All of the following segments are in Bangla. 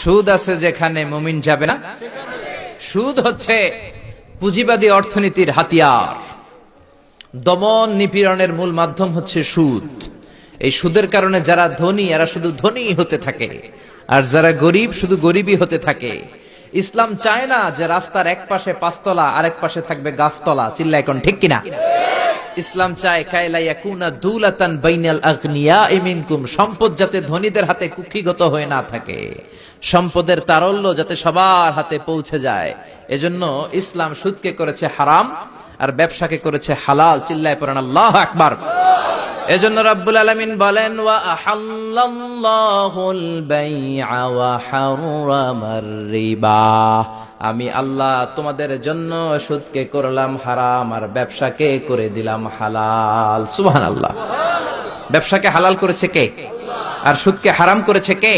সুদ আছে যেখানে মুমিন যাবে না। সুদ হচ্ছে পুঁজিবাদী অর্থনীতির হাতিয়ার। দমন নিপীড়নের মূল মাধ্যম হচ্ছে সুদ। এই সুদের কারণে যারা ধনী এরা শুধু ধনী হতে থাকে, আর যারা গরিব শুধু গরিবই হতে থাকে। ইসলাম চায় না যে রাস্তার এক পাশে পাঁচতলা আর এক পাশে থাকবে গাছতলা। চিল্লা এখন ঠিক কিনা? ইসলাম চায় কায়লা ইয়াকুনা দুলাতান বাইনাল আগনিয়াই মিনকুম, সম্পদ যাতে ধনীদের হাতে কুক্ষিগত হয়ে না থাকে, সম্পদের তারল্য যাতে সবার হাতে পৌঁছে যায়। এজন্য ইসলাম সুদকে করেছে হারাম আর ব্যবসাকে করেছে হালাল। চিল্লায় পড়েন আল্লাহু আকবার। এজন্য রাব্বুল আলামিন বলেন ওয়া আহাল্লাল্লাহুল বাইআ ওয়া হারামার রিবা, আমি আল্লাহ তোমাদের জন্য সুদকে করলাম হারাম আর ব্যবসাকে করে দিলাম হালাল। সুবহানাল্লাহ। ব্যবসাকে হালাল করেছে কে? আর সুদকে হারাম করেছে কে?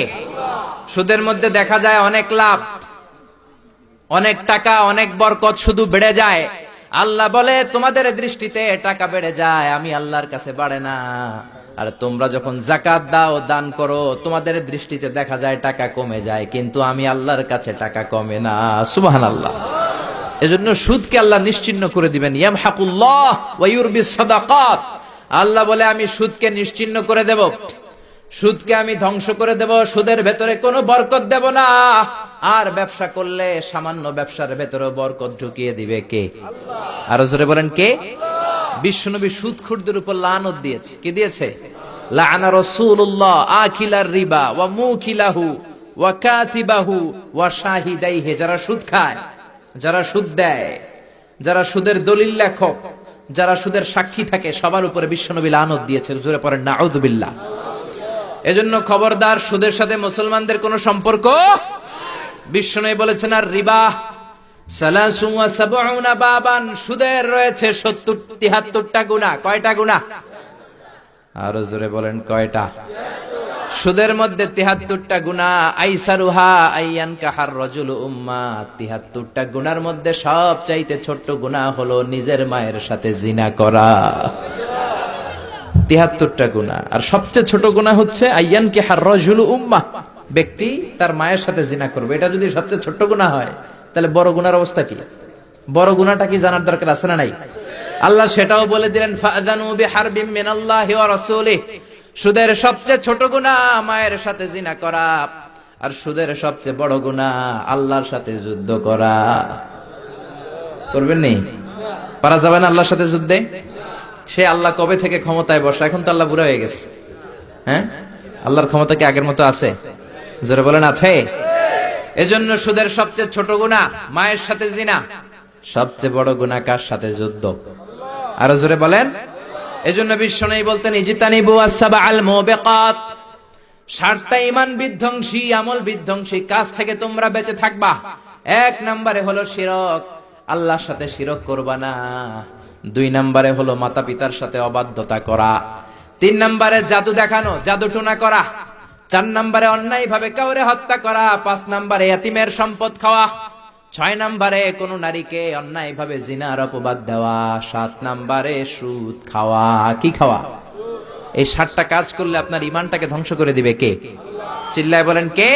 সুদের মধ্যে দেখা যায় অনেক লাভ, অনেক টাকা, অনেক বরকত, শুধু বেড়ে যায়। আল্লাহ বলে তোমাদের দৃষ্টিতে টাকা বেড়ে যায়, আমি আল্লাহর কাছে বাড়ে না। আর তোমরা যখন যাকাত দাও, দান করো, তোমাদের দৃষ্টিতে দেখা যায় টাকা কমে যায়, কিন্তু আমি আল্লাহর কাছে টাকা কমে না। সুবহানাল্লাহ। এজন্য সুদকে আল্লাহ নিশ্চিহ্ন করে দিবেন। ইয়ামহাকুল্লাহ ওয়া ইউরবিস সাদাকাত। আল্লাহ বলে আমি সুদকে নিশ্চিহ্ন করে দেব, সুদকে আমি ধ্বংস করে দেব, সুদের ভেতরে কোনো বরকত দেব না। আর ব্যবসা করলে সামান্য ব্যবসার ভেতরে বরকত ঢুকিয়ে দিবে কে? আল্লাহ। আরো জোরে বলেন কে? বিশ্বনবী সুদখোরদের উপর লানত দিয়েছে। কি দিয়েছে? লাআনা রাসূলুল্লাহ আকিলার রিবা ওয়া মুকিলাহু ওয়া কাতিবাহু ওয়া শাহিদাইহি। যারা সুদ খায়, যারা সুদ দেয়, যারা সুদের দলিল লেখক, যারা সুদের সাক্ষী থাকে, সবার উপরে বিশ্বনবী লানত দিয়েছে। জোরে পড়েন নাউযুবিল্লাহ। এজন্য খবরদার, সুদের সাথে মুসলমানদের কোনো সম্পর্ক। বিশ্বনবী বলেছেন আর রিবা সালাসুন ওয়া সাবউনা বাবান, সুদের রয়েছে 73টা গুনাহ। কয়টা গুনাহ? আরো জোরে বলেন কয়টা? সুদের মধ্যে 73টা গুনাহ। আইসারুহা আইয়ান কাহার রাজুলু উম্মা, 73টা গুনার মধ্যে সবচাইতে ছোট্ট গুনাহ হলো নিজের মায়ের সাথে জিনা করা। 73টা গুনাহ। আর সবচেয়ে ছোট গুনাহ হচ্ছে আইয়ান কাহার রাজুলু উম্মা, ব্যক্তি তার মায়ের সাথে জিনা করবে। এটা যদি সবচেয়ে ছোট্ট গুনাহ হয়, তাহলে বড় গুনার অবস্থা কি? বড় গুনাহটা কি জানার দরকার আছে না নাই? আল্লাহ সেটাও বলে দিলেন ফাআযানু বিহারবিম মিনাল্লাহি ওয়া রাসূলিহি। সুদের সবচেয়ে ছোট গুনাহ মায়ের সাথে জিনা করা, আর সুদের সবচেয়ে বড় গুনাহ আল্লাহর সাথে যুদ্ধ করা। করবেন নি? পারা যাবে না আল্লাহর সাথে যুদ্ধে? সে আল্লাহ কবে থেকে ক্ষমতায় বসে? এখন তো আল্লাহ বুড়া হয়ে গেছে। হ্যাঁ, আল্লাহর ক্ষমতা কি আগের মতো আছে? জোরে বলেন আছে। এজন্য সুদের সবচেয়ে ছোট গুনাহ মায়ের সাথে জিনা, সবচেয়ে বড় গুনাহ কার সাথে? যুদ্ধ। আরো জোরে বলেন। এজন্য বিশ্বনবী বলতেন ইজতানিবু আস-সাবআল মুবিকাত, 7টা ঈমান বিধ্বংসী, আমল বিধ্বংসী কাজ থেকে তোমরা বেঁচে থাকবা। 1 নম্বরে হলো শিরক, আল্লাহর সাথে শিরক করবা না। 2 নম্বরে হলো মাতা পিতার সাথে অবাধ্যতা করা। 3 নম্বরে জাদু দেখানো, জাদু টুনা করা। 4 নম্বরে অন্যায় ভাবে কাউরে হত্যা করা। 5 নম্বরে এতিমের সম্পদ খাওয়া। 6 নম্বরে কোন নারীকে অন্যায় ভাবে জিনার অপবাদ দেওয়া। 7 নম্বরে সুদ খাওয়া। কি খাওয়া? এই 7টা কাজ করলে আপনার ঈমানটাকে ধ্বংস করে দিবে কে? চিল্লায় বলেন কে?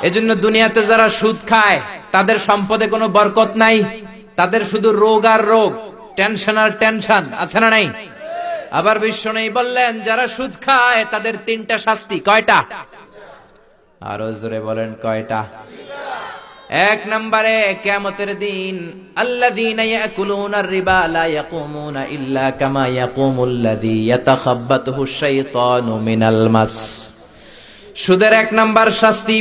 এজন্য দুনিয়াতে যারা সুদ খায় তাদের সম্পদে কোনো বরকত নাই, তাদের শুধু রোগ আর রোগ, টেনশন আর টেনশন। আছে না নাই? আবার বিশ্বনবী বললেন যারা সুদ খায় তাদের 3টা শাস্তি। কয়টা? আরো জোরে বলেন কয়টা? 1 নম্বরে কিয়ামতের দিন আল্লাযীনা ইয়াকুলুনার রিবা লা ইয়াকুমুনা ইল্লা কামা ইয়াকুমুল্লাযী ইয়াতাখাব্বাতুহু শাইতানু মিনাল মাস। সুদের 1 নাম্বার শাস্তি,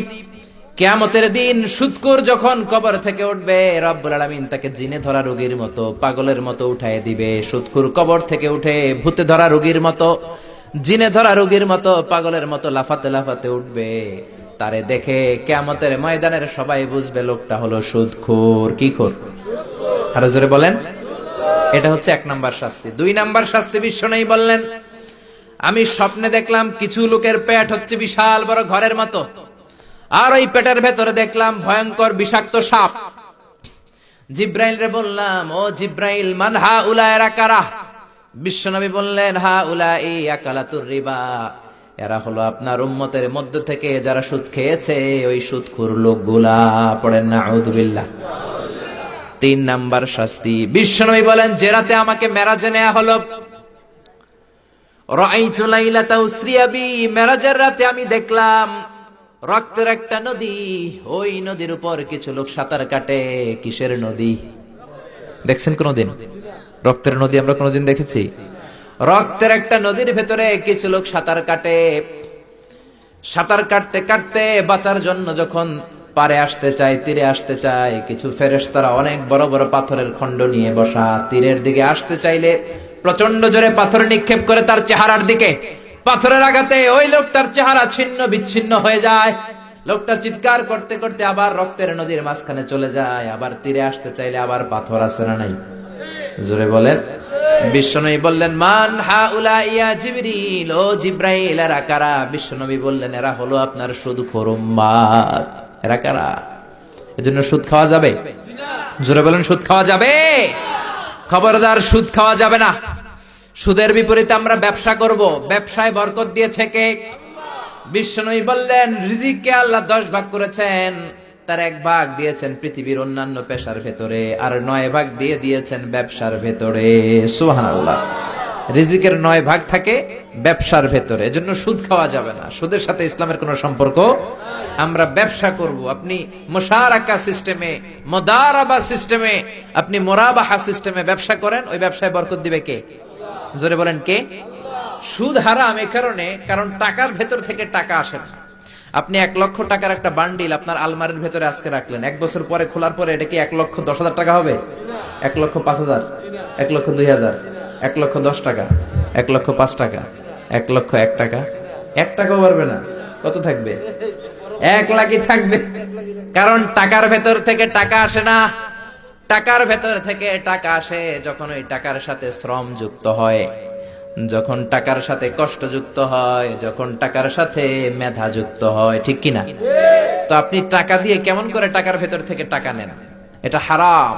কিয়ামতের দিন সুদখোর যখন কবর থেকে উঠবে, রব্বুল আলামিন তাকে জিনে ধরা রোগীর মতো, পাগলের মতো উঠায় দিবে। সুদখোর কবর থেকে উঠে ভূতে ধরা রোগীর মতো, জিনে ধরা রোগীর মতো, পাগলের মতো লাফাতে লাফাতে উঠবে। তারে দেখে কিয়ামতের ময়দানের সবাই বুঝবে লোকটা হলো সুদখোর। কি খোর? আরো জোরে বলেন। এটা হচ্ছে 1 নাম্বার শাস্তি। 2 নাম্বার শাস্তি বিশ্বনবী বললেন আমি স্বপ্নে দেখলাম কিছু লোকের পেট হচ্ছে বিশাল বড় ঘরের মতো, আর ওই পেটের ভেতরে দেখলাম ভয়ঙ্কর বিষাক্ত সাপ। জিব্রাইল রে বললাম ও জিব্রাইল মান হাউলা এরা কারা? বিশ্বনবী বললেন হাউলা এই আকালাতুর রিবা, এরা হলো আপনার উম্মতের মধ্য থেকে যারা সুদ খেয়েছে ওই সুদখোর লোকগুলা। পড়েন না আউযুবিল্লাহ। 3 নাম্বার শাস্তি, বিশ্বনবী বলেন যে রাতে আমাকে মেরাজে নেওয়া হলো, রাআইতু লাইলাতা উসরিয়া বি, মেরাজের রাতে আমি দেখলাম রক্তের একটা নদী, ওই নদীর উপর কিছু লোক সাঁতার কাটে। কিসের নদী দেখছেন কোনদিন? রক্তের নদী আমরা কোনদিন দেখেছি? রক্তের একটা নদীর ভেতরে কিছু লোক সাঁতার কাটে। সাঁতার কাটতে কাটতে বাঁচার জন্য যখন পারে আসতে চায়, তীরে আসতে চায়, কিছু ফেরেশতারা অনেক বড় বড় পাথরের খণ্ড নিয়ে বসা, তীরের দিকে আসতে চাইলে প্রচন্ড জোরে পাথর নিক্ষেপ করে তার চেহারার দিকে। পাথরের আঘাতে ওই লোকটার চেহারা ছিন্ন বিচ্ছিন্ন হয়ে যায়। লোকটা চিৎকার করতে করতে আবার রক্তের নদীর মাঝখানে চলে যায়। আবার তীরে আসতে চাইলে আবার পাথর আছে না নাই? জোরে বলেন। বিশ্বনবী বললেন মান হাউলা ইয়া জিবরিল, ও জিব্রাইল এরা কারা? বিশ্বনবী বললেন এরা হলো আপনার সুদখোর উম্মত। এরা কারা? এজন্য সুদ খাওয়া যাবে? জোরে বলেন, সুদ খাওয়া যাবে? খবরদার, সুদ খাওয়া যাবে না। সুদের বিপরীতে আমরা ব্যবসা করব। ব্যবসায় বরকত দিয়েছে কে? বিশ্বনবী বললেন রিজিককে আল্লাহ 10 ভাগ করেছেন, তার 1 ভাগ দিয়েছেন পৃথিবীর অন্যান্য পেশার ভেতরে, আর 9 ভাগ দিয়ে দিয়েছেন ব্যবসার ভেতরে। সুবহানাল্লাহ। রিজিকের 9 ভাগ থাকে ব্যবসার ভেতরে, এজন্য সুদ খাওয়া যাবে না। সুদের সাথে ইসলামের কোনো সম্পর্ক। আমরা ব্যবসা করব। আপনি মুশারাকা সিস্টেমে, মুদারাবা সিস্টেমে, আপনি মুরাবাহা সিস্টেমে ব্যবসা করেন, ওই ব্যবসায় বরকত দিবে কে? জোরে বলেন কে? সুদ হারাম এই কারণে, কারণ টাকার ভেতর থেকে টাকা আসে না। আপনি 1 লক্ষ টাকার একটা বান্ডিল আপনার আলমারির ভেতরে আজকে রাখলেন, 1 বছর পরে খোলার পরে এটা কি 1,10,000 টাকা হবে? 1,05,000, 1,02,000, 1,10,000 টাকা, 1,05,000 টাকা, 1,01,000 টাকা? 1 টাকাও পারবে না। কত থাকবে? 1 লাখই থাকবে। কারণ টাকার ভেতর থেকে টাকা আসে না। টাকার ভেতর থেকে টাকা আসে যখন ওই টাকার সাথে শ্রম যুক্ত হয়, যখন টাকার সাথে কষ্ট যুক্ত হয়, যখন টাকার সাথে মেধা যুক্ত হয়। ঠিক কিনা? তো আপনি টাকা দিয়ে কেমন করে টাকার ভেতর থেকে টাকা নেন? এটা হারাম।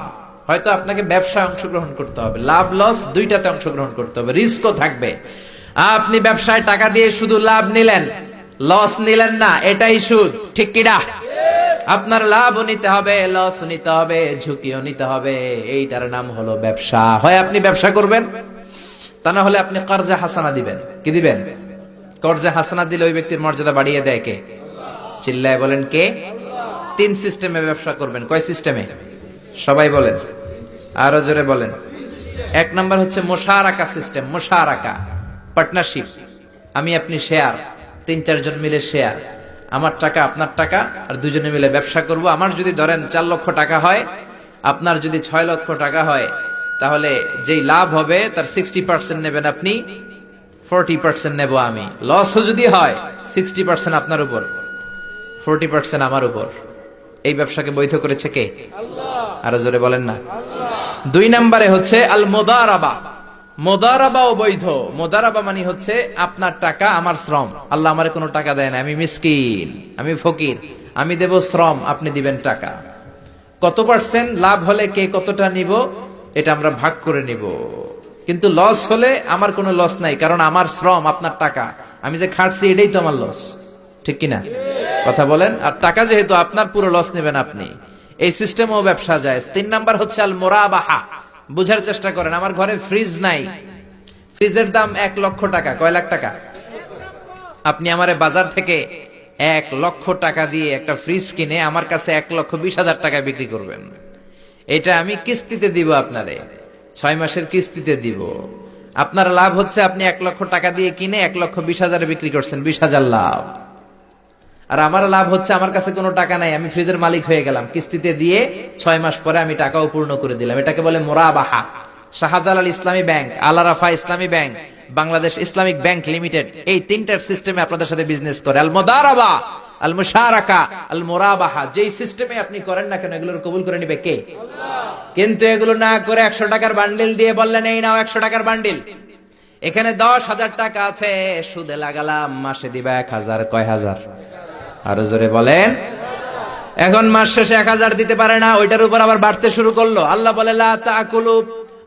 হয়তো আপনাকে ব্যবসায় অংশগ্রহণ করতে হবে, লাভ লস দুইটাতে অংশগ্রহণ করতে হবে, রিস্কও থাকবে। আপনি ব্যবসায় টাকা দিয়ে শুধু লাভ নিলেন, লস নিলেন না, এটাই সুদ। ঠিক কিনা? আপনার লাভও নিতে হবে, লস নিতে হবে, ঝুঁকিও নিতে হবে। এইটার নাম হলো ব্যবসা। হয় আপনি ব্যবসা করবেন, তা না হলে আপনি কর্জে হাসানা দিবেন। কি দিবেন? কর্জে হাসানা দিলে ওই ব্যক্তির মর্যাদা বাড়িয়ে দেয় কে? চিল্লায় বলেন কে? 3 সিস্টেমে ব্যবসা করবেন। কয় সিস্টেমে? সবাই বলেন, আরো জোরে বলেন। 1 নাম্বার হচ্ছে মুশারাকা সিস্টেম। মুশারাকা, পার্টনারশিপ। আমি আপনি শেয়ার, 3-4 জন মিলে শেয়ার। আমার টাকা আপনার টাকা, আর দুজনে মিলে ব্যবসা করব। আমার যদি ধরেন 4 লক্ষ টাকা হয়, আপনার যদি 6 লক্ষ টাকা হয়, তাহলে যেই লাভ হবে তার 60% নেবেন আপনি, 40% নেব আমি। লসও যদি হয় 60% আপনার উপর, 40% আমার উপর। এই ব্যবসাকে বৈধ করেছে কে? আল্লাহ। আরো জোরে বলেন না। 2 নম্বরে হচ্ছে আল মুদারাবা। মুদারাবাও বৈধ। মুদারাবা মানে হচ্ছে আপনার টাকা আমার শ্রম। আল্লাহ আমারে কোনো টাকা দেয় না, আমি মিসকিন, আমি ফকির, আমি দেব শ্রম, আপনি দিবেন টাকা। কত পার্সেন্ট লাভ হলে কে কতটা নিব এটা আমরা ভাগ করে নিব। কিন্তু লস হলে আমার কোনো লস নাই, কারণ আমার শ্রম আপনার টাকা, আমি যে খাটছি এটাই তো আমার লস। ঠিক কিনা? কথা বলেন। আর টাকা যেহেতু আপনার, পুরো লস নেবেন আপনি। এই সিস্টেমও ব্যবসা যায়। 3 নাম্বার হচ্ছে আল মুরাবাহা। বুঝার চেষ্টা করেন। আমার ঘরে ফ্রিজ নাই, ফ্রিজের দাম 1 লক্ষ টাকা। কয় লাখ টাকা? আপনি আমারে বাজার থেকে 1 লক্ষ টাকা দিয়ে একটা ফ্রিজ কিনে আমার কাছে 1,20,000 টাকায় বিক্রি করবেন। এটা আমি কিস্তিতে দিব আপনারে, 6 মাসের কিস্তিতে দিব। আপনার লাভ হচ্ছে আপনি 1 লক্ষ টাকা দিয়ে কিনে 1,20,000 বিক্রি করছেন, 20,000 লাভ। আর আমার লাভ হচ্ছে আমার কাছে কোনো টাকা নাই, আমি ফ্রিজের মালিক হয়ে গেলাম, কিস্তিতে দিয়ে 6 মাস পরে আমি টাকাও পূর্ণ করে দিলাম। এটাকে বলে মুরাবাহা। শাহজালাল ইসলামী ব্যাংক, আল আরাফা ইসলামী bank, Bangladesh Islamic bank limited, এই 3টার সিস্টেমে আপনাদের সাথে বিজনেস করে। আল মুদারাবা, আল মুশারাকা, আল মুরাবাহা। যেই সিস্টেমে আপনি করেন না কেন, এগুলোর কবুল করে নিবে কে? আল্লাহ। কিন্তু এগুলো না করে 100 টাকার বান্ডিল দিয়ে বললেন এই নাও 100 টাকার বান্ডিল, এখানে 10,000 টাকা আছে, সুদে লাগালাম, মাসে দিবা 1,000। কয় হাজার? আরো জোরে বলেন। এখন মাস শেষে 1,000 দিতে পারে না, ওইটার উপর আবার বাড়তে শুরু করলো। আল্লাহ বলে লা তাকুলু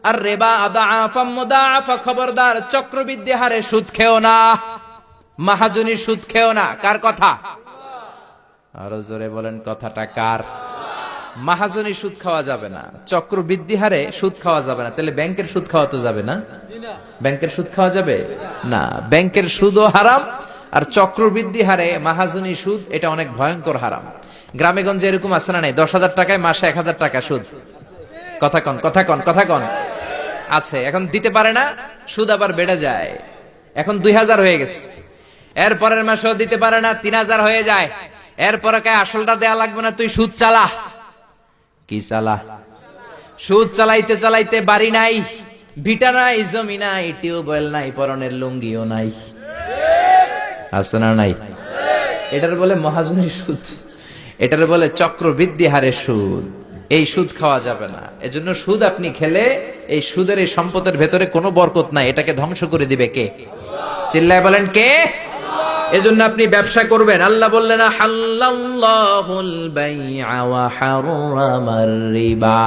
আর রিবা আদাআফা মুদাআফা। খবরদার, চক্রবৃদ্ধি হারে সুদ খেও না। মাহাজনী সুদ খেও না। কার কথা? আরো জোরে বলেন, কথাটা কার? মাহাজনী সুদ খাওয়া যাবে না, চক্রবৃদ্ধি হারে সুদ খাওয়া যাবে না। তাহলে ব্যাংকের সুদ খাওয়া তো যাবে না? ব্যাংকের সুদ খাওয়া যাবে না। ব্যাংকের সুদও হারাম, আর চক্রবৃদ্ধি হারে মাহাজনী সুদ, এটা অনেক ভয়ঙ্কর হারাম। গ্রামে গঞ্জে এরকম আছে না নাই? 10,000 টাকায় মাসে 1,000 টাকা সুদ। কথা কন, কথা কন, কথা কন। আছে, এখন দিতে পারে না, সুদ আবার বেড়ে যায়। এখন 2,000 হয়ে গেছে, এর পরের মাসেও দিতে পারে না, 3,000 হয়ে যায়। এরপরে কে আসলটা দেয়া লাগবে না, তুই সুদ চালা। কি চালা? সুদ চালাইতে চালাইতে বাড়ি নাই, ভিটা নাই, জমি নাই, টিউবওয়েল নাই, পরনের লুঙ্গিও নাই। আছে না নাই? এটার বলে মহাজনী সুদ, এটার বলে চক্রবৃদ্ধি হারে সুদ। এই সুদ খাওয়া যাবে না। এজন্য সুদ আপনি খেলে এই সুদের এই সম্পদের ভেতরে কোনো বরকত নাই, এটাকে ধ্বংস করে দিবে কে? চিল্লায় বলেন কে? এজন্য আপনি ব্যবসা করবেন। আল্লাহ বললেন হাল্লাল্লাহুল বাইআ ওয়া হারামার রিবা,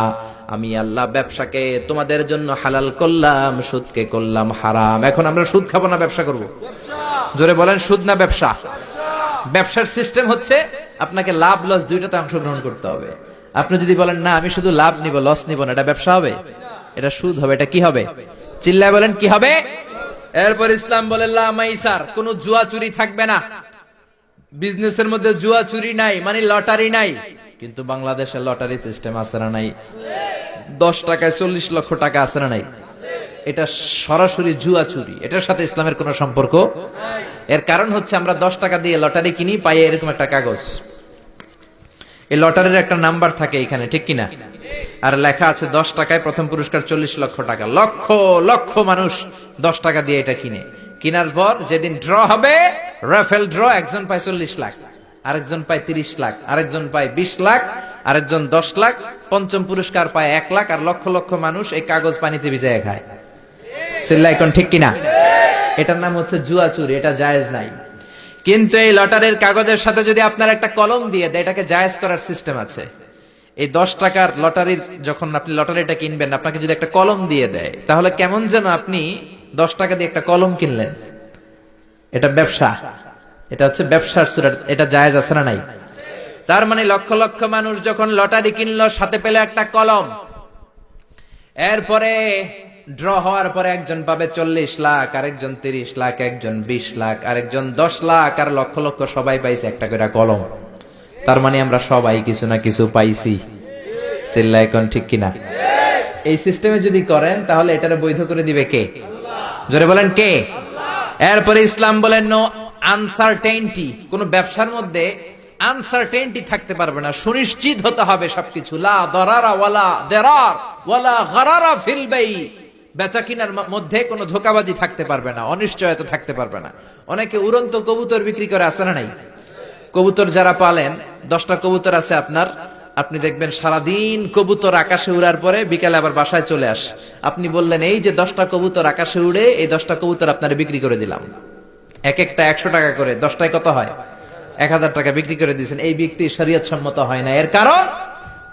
আমি আল্লাহ ব্যবসাকে তোমাদের জন্য হালাল করলাম, সুদকে করলাম হারাম। এখন আমরা সুদ খাবো না ব্যবসা করব? জোরে বলেন, সুদ না ব্যবসা? ব্যবসার সিস্টেম হচ্ছে আপনাকে লাভ লস দুইটাতে অংশগ্রহণ করতে হবে। আপনি যদি বলেন না আমি শুধু লাভ নিব লস নিব না, এটা ব্যবসা হবে? এটা সুদ হবে। এটা কি হবে? চিল্লায় বলেন কি হবে? এরপর ইসলাম বলে লা মাইসার, কোন জুয়া চুরি থাকবে না। বিজনেসের মধ্যে জুয়া চুরি নাই, মানে লটারি নাই। কিন্তু বাংলাদেশে লটারি সিস্টেম আছে না নাই? 10 টাকায় 40 লক্ষ টাকা আছে না নাই? এটা সরাসরি জুয়া চুরি, এটার সাথে ইসলামের কোনো সম্পর্ক। এর কারণ হচ্ছে আমরা 10 টাকা দিয়ে লটারি কিনি, পাই এরকম একটা কাগজ, এই লটারির একটা নাম্বার থাকে এখানে, ঠিক কিনা? আর লেখা আছে 10 টাকায় প্রথম পুরস্কার 40 লক্ষ টাকা। লক্ষ লক্ষ মানুষ 10 টাকা দিয়ে এটা কিনে। কেনার পর যেদিন ড্র হবে, রাফেল ড্র, একজন পায় 40 লাখ, আরেকজন পায় 30 লাখ, আরেকজন পায় 20 লাখ, আরেকজন 10 লাখ, পঞ্চম পুরস্কার পায় 1 লাখ, আর লক্ষ লক্ষ মানুষ এই কাগজ পানিতে ভিজায় খায়। সিল্লাইকন ঠিক কিনা? এটার নাম হচ্ছে জুয়া চুরি, এটা জায়েজ নাই। কিন্তু এই লটারির কাগজের সাথে যদি আপনার একটা কলম দিয়ে দেয়, এটাকে জায়েজ করার সিস্টেম আছে। এই 10 টাকার লটারির, যখন আপনি লটারিটা কিনবেন, আপনাকে যদি একটা কলম দিয়ে দেয়, তাহলে কেমন যেন আপনি 10 টাকা দিয়ে একটা কলম কিনলেন। এটা ব্যবসা, এটা হচ্ছে ব্যবসার সুরা, এটা জায়েজ আছে না নাই? তার মানে লক্ষ লক্ষ মানুষ যখন লটারি কিনলো, সাথে পেল একটা কলম। এরপরে ড্র হওয়ার পরে একজন পাবে 40 লাখ, আরেকজন 30 লাখ, একজন 20 লাখ, আরেকজন 10 লাখ, আর লক্ষ লক্ষ সবাই পাইছে একটা করে কলম। তার মানে আমরা সবাই কিছু না কিছু পাইছি। সিল্লাইকন ঠিক কিনা? এই সিস্টেমে যদি করেন, তাহলে এটারে বৈধ করে দিবে কে? জোরে বলেন কে? এরপরে ইসলাম বলেন নো আনসার্টেইনটি, কোন ব্যবসার মধ্যে আনসার্টেইনটি থাকতে পারবে না, সুনিশ্চিত হতে হবে সবকিছু। লা দারারা ওয়ালা দারার ওয়ালা গারারা ফিল বাই, বেচা কিনার মধ্যে কোনো ধোঁকাবাজি থাকতে পারবে না, অনিশ্চয়তা থাকতে পারবে না। অনেকে উড়ন্ত কবুতর বিক্রি করে, আছে না নাই? কবুতর যারা পালেন, 10টা কবুতর আছে আপনার, আপনি দেখবেন সারাদিন কবুতর আকাশে উড়ার পরে বিকালে আবার বাসায় চলে আসে। আপনি বললেন এই যে 10টা কবুতর আকাশে উড়ে, এই 10টা কবুতর আপনার বিক্রি করে দিলাম, এক একটা 100 টাকা করে, 10টায় কত হয়? 1000 টাকা বিক্রি করে দিয়েছেন। এই বিক্রি শরীয়ত সম্মত হয় না। এর কারণ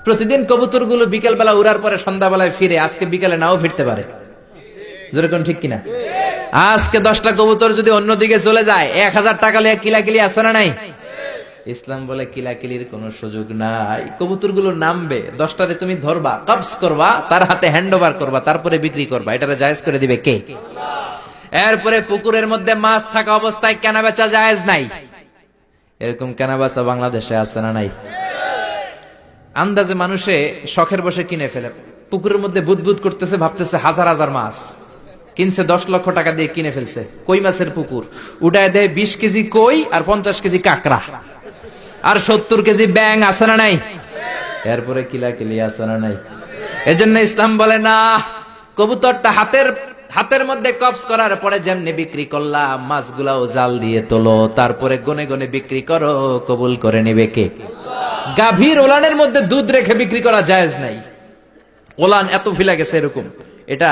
প্রতিদিন কবুতরগুলো বিকেল বেলা উড়ার পরে সন্ধ্যাবেলায় ফিরে, আজকে বিকালে নাও ফিরতে পারে। যেরকম ঠিক কিনা? আজকে 10টা কবুতর যদি অন্যদিকে চলে যায়, 1000 টাকা লিয়ে কিলাকিলি আছে না নাই? ইসলাম বলে কিলাকিলির কোনো সুযোগ নাই। কবুতরগুলো নামবে, 10টারে তুমি ধরবা, কবজ করবা, তার হাতে হ্যান্ড ওভার করবা, তারপরে বিক্রি করবা। এটারে জায়েজ করে দিবে কে? এরপরে পুকুরের মধ্যে মাছ থাকা অবস্থায় কেনা বেচা জায়েজ নাই। এরকম কেনা বেচা বাংলাদেশে আছে না নাই? আন্দাজে মানুষে শখের বসে কিনে ফেলে, পুকুরের মধ্যে বুদবুদ করতেছে, ভাবতেছে হাজার হাজার মাছ কিনছে, 10 লক্ষ টাকা দিয়ে কিনে ফেলছে। কই মাছের পুকুর, উঠায় দেয় 20 কেজি কই আর 50 কেজি কাঁকড়া আর 70 কেজি ব্যাং, আছে না নাই? এরপরে কিলাকিলি আছে না নাই? এজন্য ইসলাম বলে না, কবুতরটা হাতের মধ্যে কবজ করার পরে যেমনি বিক্রি করলাম, মাছগুলাও জাল দিয়ে তোলো, তারপরে গনে গনে বিক্রি করো, কবুল করে নেবে কে? গাভীর ওলানের মধ্যে দুধ রেখে বিক্রি করা জায়েজ নাই। ওলান এত ফিলা গেছে এরকম, এটা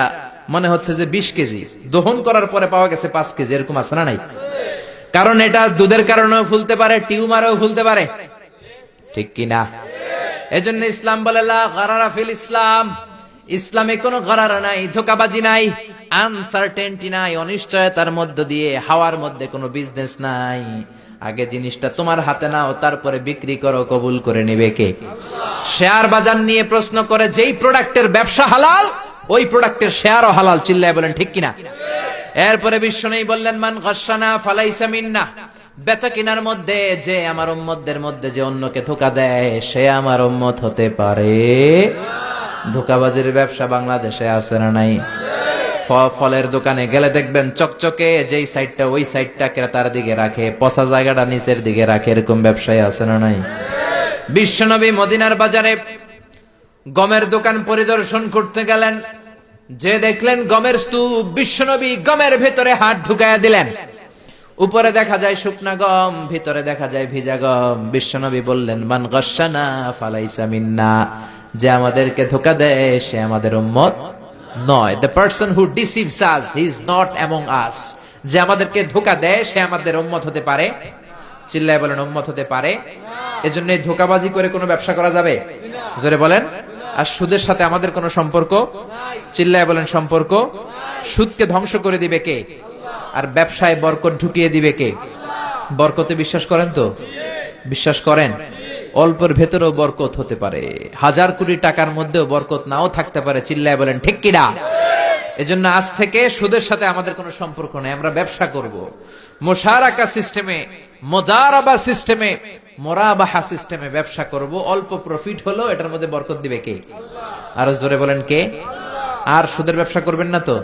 মনে হচ্ছে যে 20 কেজি, দহন করার পরে পাওয়া গেছে 5 কেজি, এরকম আছে না নাই? কারণ এটা দুধের কারণেও ফুলতে পারে, টিউমারেও ফুলতে পারে, ঠিক কিনা? এজন্য ইসলাম বলে লা গারারা ফিল ইসলাম, ইসলামে কোনো গারারা নাই, ধোকাবাজি নাই। আনসার্টেনটি নাই, অনিশ্চয়তার মধ্য দিয়ে, হাওয়ার মধ্যে কোনো বিজনেস নাই। আগে জিনিসটা তোমার হাতে নাও, তারপরে বিক্রি করো, কবুল করে নিবে কে? শেয়ার বাজার নিয়ে প্রশ্ন করে যেই প্রোডাক্টের ব্যবসা হালাল, ওই প্রোডাক্টের শেয়ারও হালাল। চিল্লায় বলেন ঠিক কিনা? এরপরে বিশ্বনবী বললেন, মান গাশশানা ফালাইসা মিন্না, বেচা কিনার মধ্যে যে আমার উম্মতদের মধ্যে যে অন্যকে ধোঁকা দেয়, সে আমার উম্মত হতে পারে। ধোঁকাবাজির ব্যবসা বাংলাদেশে আছে না নাই? ফলের দোকানে গেলে দেখবেন চকচকে যেই সাইডটা, ওই সাইডটা ক্রেতার দিকে রাখে, পচা জায়গাটা নিচের দিকে রাখে, এরকম ব্যবসায়ী আছে না নাই? বিশ্বনবী মদিনার বাজারে গমের দোকান পরিদর্শন করতে গেলেন, যে দেখলেন গমের স্তূপ, বিশ্বনবী গমের ভেতরে হাত ঢুকায়া দিলেন। উপরে দেখা যায় শুকনা গম, ভিতরে দেখা যায় ভিজা গম। বিশ্বনবী বললেন, মান গাশশানা ফালাইসা মিন্না, যে আমাদেরকে ধোঁকা দেয় সে আমাদের উম্মত নয়। The person who deceives us, he is not among us. যে আমাদেরকে ধোঁকা দেয় সে আমাদের উম্মত হতে পারে। চিল্লায় বলেন উম্মত হতে পারে। এজন্য এই ধোঁকাবাজি করে কোনো ব্যবসা করা যাবে? জোরে বলেন। আর সুদের সাথে আমাদের কোনো সম্পর্ক? চিল্লায় বলেন সম্পর্ক। সুদকে ধ্বংস করে দিবে কে? আর ব্যবসায় বরকত ঢুকিয়ে দিবে কে? বরকতে বিশ্বাস করেন তো? বিশ্বাস করেন? অল্পের ভেতরেও বরকত হতে পারে, 1000 কোটি টাকার মধ্যেও বরকত নাও থাকতে পারে। চিল্লায় বলেন ঠিক কিনা? এজন্য আজ থেকে সুদের সাথে আমাদের কোনো সম্পর্ক নেই, আমরা ব্যবসা করব মুশারাকা সিস্টেমে, মুদারাবা সিস্টেমে, মুরাবাহা সিস্টেমে ব্যবসা করব। অল্প প্রফিট হলো এটার মধ্যে বরকত দিবে কে? আর জোরে বলেন কে? আর সুদের ব্যবসা করবেন না তো?